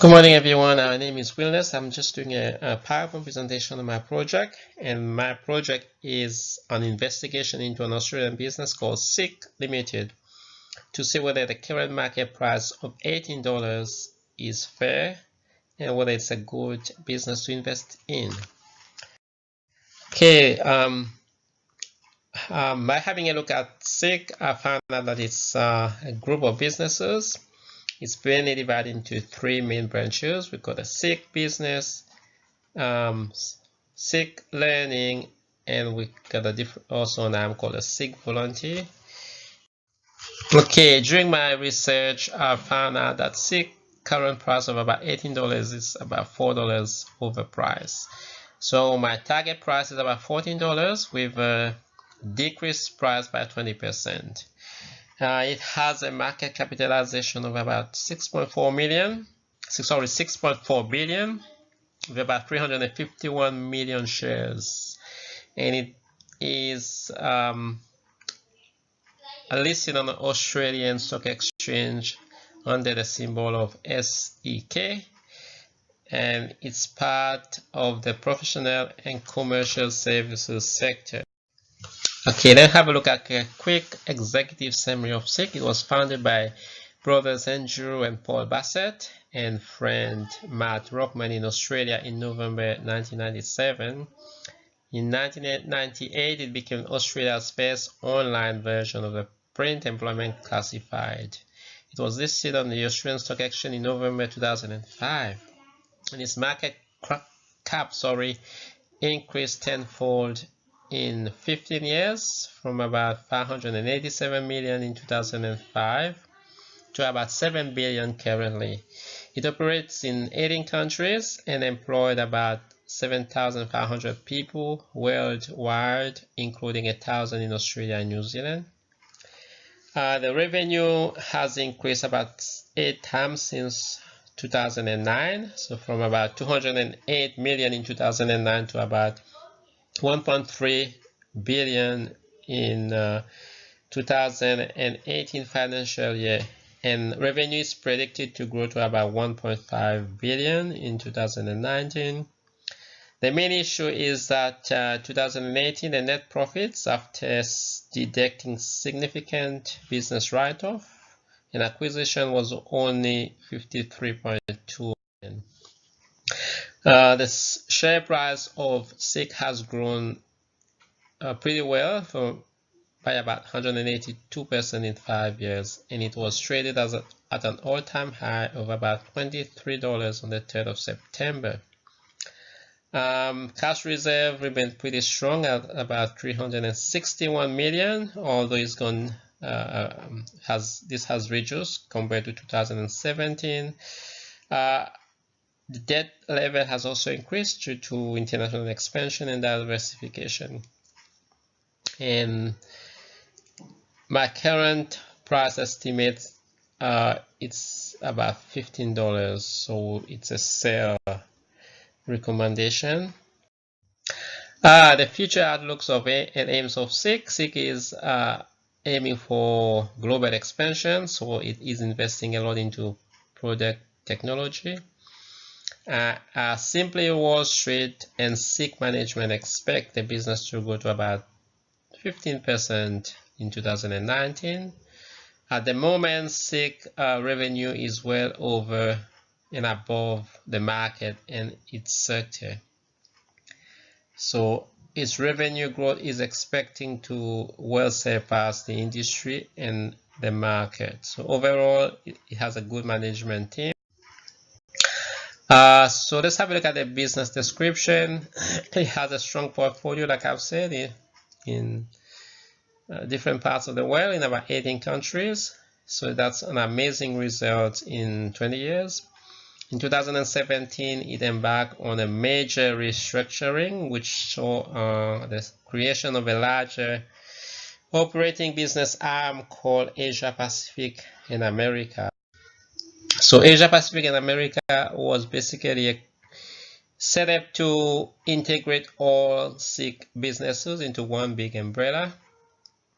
Good morning, everyone. My name is Wilness. I'm just doing a PowerPoint presentation on my project, and my project is an investigation into an Australian business called SICK Limited to see whether the current market price of $18 is fair and whether it's a good business to invest in. Okay, by having a look at SICK, I found out that it's a group of businesses. It's mainly divided into three main branches. We've got a SICK business, SICK learning, and we got a different also now called a SICK volunteer. Okay, during my research, I found out that SICK current price of about $18 is about $4 overpriced. So my target price is about $14 with a decreased price by 20%. It has a market capitalization of about 6.4 billion with about 351 million shares, and it is listed on the Australian Stock Exchange under the symbol of SEK, and it's part of the professional and commercial services sector. Okay, let's have a look at a quick executive summary of SICK. It was founded by brothers Andrew and Paul Bassett and friend Matt Rockman in Australia in November 1997. In 1998, it became Australia's first online version of the print employment classified. It was listed on the Australian Stock Exchange in November 2005, and its market cap increased tenfold in 15 years, from about 587 million in 2005 to about 7 billion currently. It operates in 18 countries and employed about 7,500 people worldwide, including 1,000 in Australia and New Zealand. The revenue has increased about 8 times since 2009, so from about 208 million in 2009 to about 1.3 billion in 2018 financial year, and revenue is predicted to grow to about 1.5 billion in 2019. The main issue is that 2018 the net profits after deducting significant business write-off and acquisition was only 53.2 million. The share price of SICK has grown pretty well by about 182% in 5 years, and it was traded at an all-time high of about $23 on the 3rd of September. Cash reserve remained pretty strong at about 361 million, although it's gone this has reduced compared to 2017. The debt level has also increased due to international expansion and diversification. And my current price estimate, it's about $15, so it's a sell recommendation. The future outlooks of and aims of SICK. SICK is aiming for global expansion, so it is investing a lot into product technology. Simply Wall Street and SICK management expect the business to go to about 15% in 2019. At the moment, SICK revenue is well over and above the market and its sector. So its revenue growth is expecting to well surpass the industry and the market. So overall, it has a good management team. So let's have a look at the business description. It has a strong portfolio, like I've said, in different parts of the world, in about 18 countries. So that's an amazing result in 20 years. In 2017, it embarked on a major restructuring, which saw the creation of a larger operating business arm called Asia Pacific and America. So Asia Pacific and America was basically set up to integrate all SICK businesses into one big umbrella,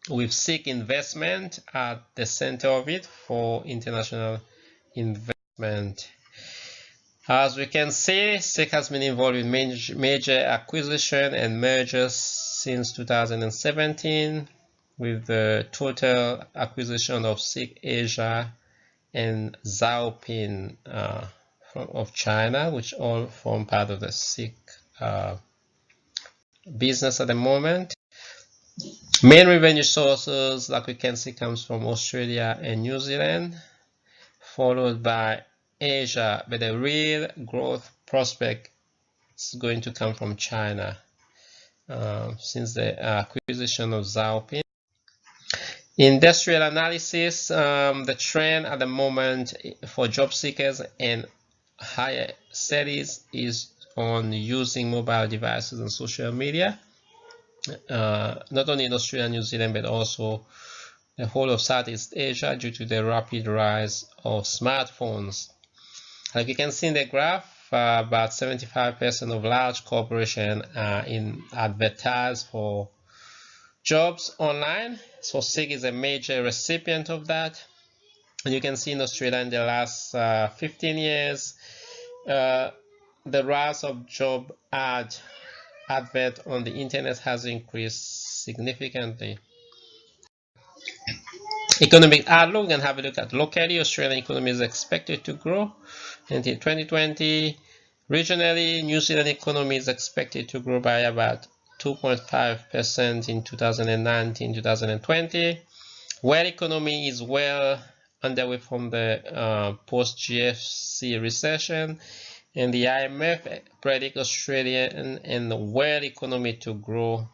with SICK investment at the center of it for international investment. As we can see, SICK has been involved in major acquisition and mergers since 2017, with the total acquisition of SICK Asia and Xiaopin of China, which all form part of the SICK business at the moment. Main revenue sources, like we can see, comes from Australia and New Zealand, followed by Asia, but the real growth prospect is going to come from China since the acquisition of Xiaopin. Industrial analysis, the trend at the moment for job seekers and higher studies is on using mobile devices and social media, not only in Australia and New Zealand, but also the whole of Southeast Asia due to the rapid rise of smartphones. Like you can see in the graph, about 75% of large corporations are advertise for jobs online. So SIG is a major recipient of that. And you can see in Australia in the last 15 years, the rise of job advert on the internet has increased significantly. Economic outlook, and have a look at locally. Australian economy is expected to grow until 2020. Regionally, New Zealand economy is expected to grow by about 2.5% in 2019-2020. World economy is well underway from the post-GFC recession, and the IMF predicts Australian and the world economy to grow,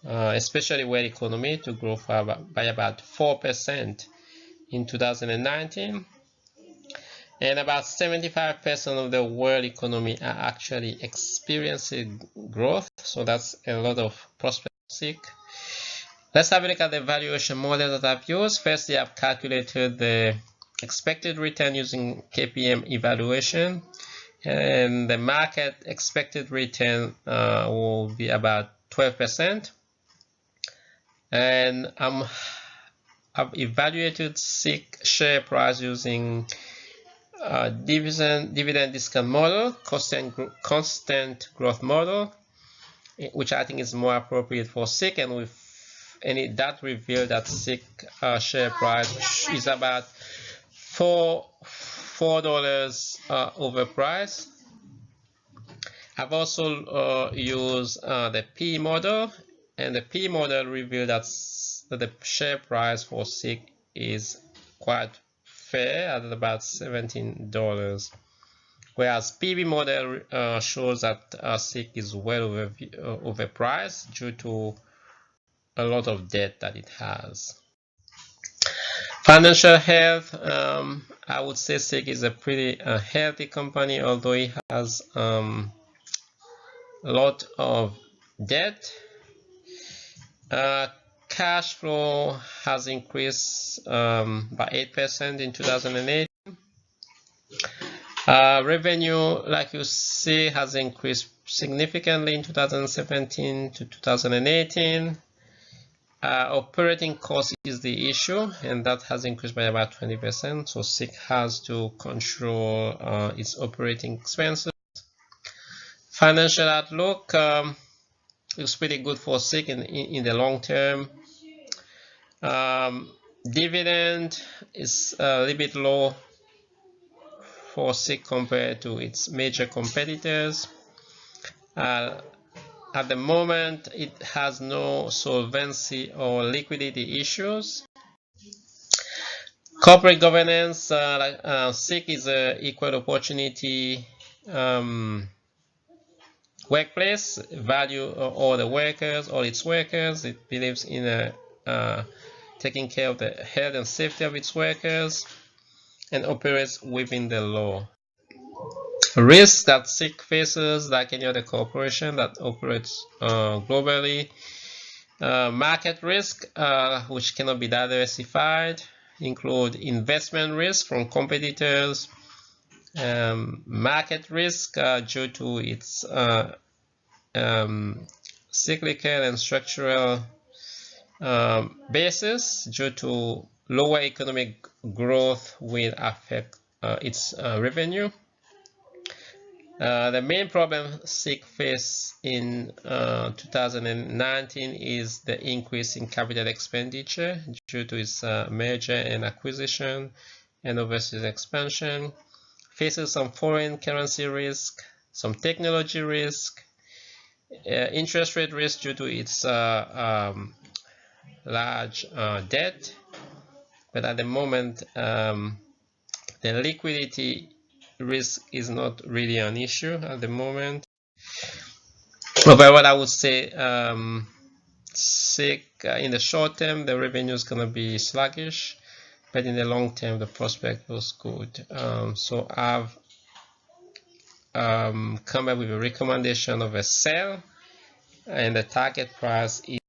especially world economy to grow by about 4% in 2019. And about 75% of the world economy are actually experiencing growth, so that's a lot of prospects. Let's have a look at the valuation model that I've used. Firstly, I've calculated the expected return using KPM evaluation, and the market expected return will be about 12%. And I've evaluated SICK share price using dividend discount model, constant growth model, which I think is more appropriate for SICK, and that revealed that SICK share price is about $4 overpriced. I've also used the P model, and the P model revealed that the share price for SICK is quite fair at about $17, whereas PB model shows that SICK is well overpriced due to a lot of debt that it has. Financial health, I would say SICK is a pretty healthy company, although it has a lot of debt. Cash flow has increased by 8% in 2008. Revenue, like you see, has increased significantly in 2017 to 2018. Operating cost is the issue, and that has increased by about 20%. So SICK has to control its operating expenses. Financial outlook looks pretty good for SICK in the long term. Dividend is a little bit low for SICK compared to its major competitors. At the moment, it has no solvency or liquidity issues. Corporate governance, SICK is an equal opportunity workplace, value all its workers. It believes in taking care of the health and safety of its workers, and operates within the law. Risks that SICK faces, like any other corporation that operates globally. Market risk, which cannot be diversified, include investment risk from competitors, market risk due to its cyclical and structural basis, due to lower economic growth will affect its revenue. The main problem SICK faced in 2019 is the increase in capital expenditure due to its merger and acquisition and overseas expansion. Faces some foreign currency risk, some technology risk, interest rate risk due to its large debt. But at the moment, the liquidity risk is not really an issue at the moment. But what I would say, SICK in the short term, the revenue is going to be sluggish, but in the long term, the prospect was good. So I've come up with a recommendation of a sell, and the target price is